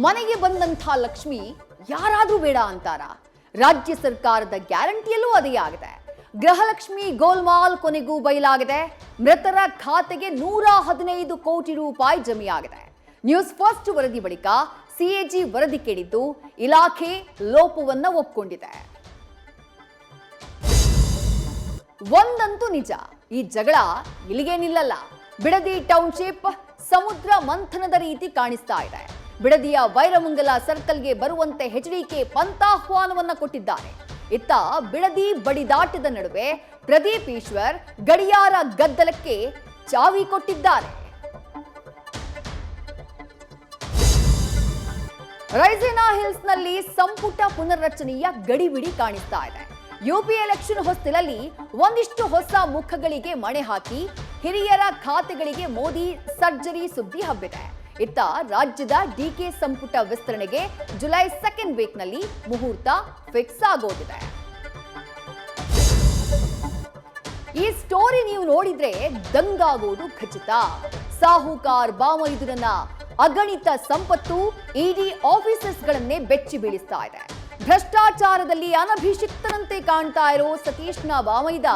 ಮನೆಗೆ ಬಂದಂಥ ಲಕ್ಷ್ಮಿ ಯಾರಾದ್ರೂ ಬೇಡ ಅಂತಾರ? ರಾಜ್ಯ ಸರ್ಕಾರದ ಗ್ಯಾರಂಟಿಯಲ್ಲೂ ಅದೇ ಆಗಿದೆ. ಗೃಹಲಕ್ಷ್ಮಿ ಗೋಲ್ಮಾಲ್ ಕೊನೆಗೂ ಬಯಲಾಗಿದೆ. ಮೃತರ ಖಾತೆಗೆ 115 ಕೋಟಿ ರೂಪಾಯಿ ಜಮೆಯಾಗಿದೆ. ನ್ಯೂಸ್ ಫಸ್ಟ್ ವರದಿ ಬಳಿಕ ಸಿಎಜಿ ವರದಿ ಕೇಳಿದ್ದು ಇಲಾಖೆ ಲೋಪವನ್ನ ಒಪ್ಪಿಕೊಂಡಿದೆ. ಒಂದಂತೂ ನಿಜ, ಈ ಜಗಳ ಇಲ್ಲಿಗೆ ನಿಲ್ಲಲ್ಲ. ಬಿಡದಿ ಟೌನ್ಶಿಪ್ ಸಮುದ್ರ ಮಂಥನದ ರೀತಿ ಕಾಣಿಸ್ತಾ ಇದೆ. ಬಿಡದಿಯ ವೈರಮಂಗಲ ಸರ್ಕಲ್ಗೆ ಬರುವಂತೆ ಎಚ್ಡಿಕೆ ಪಂಥಾಹ್ವಾನವನ್ನ ಕೊಟ್ಟಿದ್ದಾರೆ. ಇತ್ತ ಬಿಡದಿ ಬಡಿದಾಟದ ನಡುವೆ ಪ್ರದೀಪ್ ಈಶ್ವರ್ ಗಡಿಯಾರ ಗದ್ದಲಕ್ಕೆ ಚಾವಿ ಕೊಟ್ಟಿದ್ದಾರೆ. ರೈಸಿನಾ ಹಿಲ್ಸ್ ನಲ್ಲಿ ಸಂಪುಟ ಪುನರ್ರಚನೆಯ ಗಡಿಬಿಡಿ ಕಾಣಿಸ್ತಾ ಇದೆ. ಯುಪಿ ಎಲೆಕ್ಷನ್ ಹೊಸ್ತಿಲಲ್ಲಿ ಒಂದಿಷ್ಟು ಹೊಸ ಮುಖಗಳಿಗೆ ಮಣೆ ಹಾಕಿ ಹಿರಿಯರ ಖಾತೆಗಳಿಗೆ ಮೋದಿ ಸರ್ಜರಿ ಸುದ್ದಿ ಹಬ್ಬಿದೆ. ಇತ್ತ ರಾಜ್ಯದ ಡಿಕೆ ಸಂಪುಟ ವಿಸ್ತರಣೆಗೆ ಜುಲೈ 2nd ವೀಕ್ನಲ್ಲಿ ಮುಹೂರ್ತ ಫಿಕ್ಸ್ ಆಗೋದಿದೆ. ಈ ಸ್ಟೋರಿ ನೀವು ನೋಡಿದ್ರೆ ದಂಗಾಗೋದು ಖಚಿತ. ಸಾಹುಕಾರ್ ಬಾಮೈದುರನ ಅಗಣಿತ ಸಂಪತ್ತು ಇಡಿ ಆಫೀಸರ್ಸ್ಗಳನ್ನೇ ಬೆಚ್ಚಿ ಬೀಳಿಸ್ತಾ ಇದೆ. ಭ್ರಷ್ಟಾಚಾರದಲ್ಲಿ ಅನಭಿಷಿಕ್ತನಂತೆ ಕಾಣ್ತಾ ಇರೋ ಸತೀಶ್ನ ಬಾಮೈದ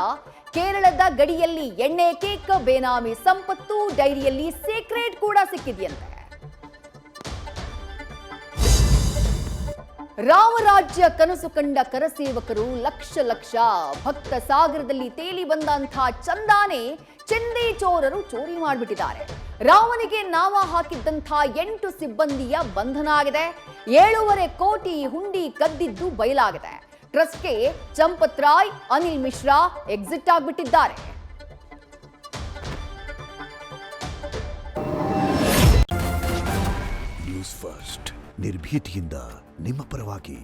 ಕೇರಳದ ಗಡಿಯಲ್ಲಿ ಎಣ್ಣೆ ಕೇಕ್, ಬೇನಾಮಿ ಸಂಪತ್ತು, ಡೈರಿಯಲ್ಲಿ ಸೀಕ್ರೆಟ್ ಕೂಡ ಸಿಕ್ಕಿದೆಯಂತೆ. ರಾಮರಾಜ್ಯ ಕನಸು ಕಂಡ ಕರಸೇವಕರು ಲಕ್ಷ ಲಕ್ಷ ಭಕ್ತ ಸಾಗರದಲ್ಲಿ ತೇಲಿ ಬಂದಂಥ ಚಂದಾನೆ ಚಿಂದಿ ಚೋರರು ಚೋರಿ ಮಾಡಿಬಿಟ್ಟಿದ್ದಾರೆ. ರಾಮನಿಗೆ ನಾಮ ಹಾಕಿದ್ದಂಥ 8 ಸಿಬ್ಬಂದಿಯ ಬಂಧನ ಆಗಿದೆ. 7.5 ಕೋಟಿ ಹುಂಡಿ ಕದ್ದಿದ್ದು ಬಯಲಾಗಿದೆ. ಟ್ರಸ್ಟ್ಗೆ ಚಂಪತ್ ರಾಯ್, ಅನಿಲ್ ಮಿಶ್ರಾ ಎಕ್ಸಿಟ್ ಆಗ್ಬಿಟ್ಟಿದ್ದಾರೆ. ನ್ಯೂಸ್ ಫಸ್ಟ್ ನಿರ್ಭೀತಿಯಿಂದ ನಿಮ್ಮ ಪರವಾಗಿ.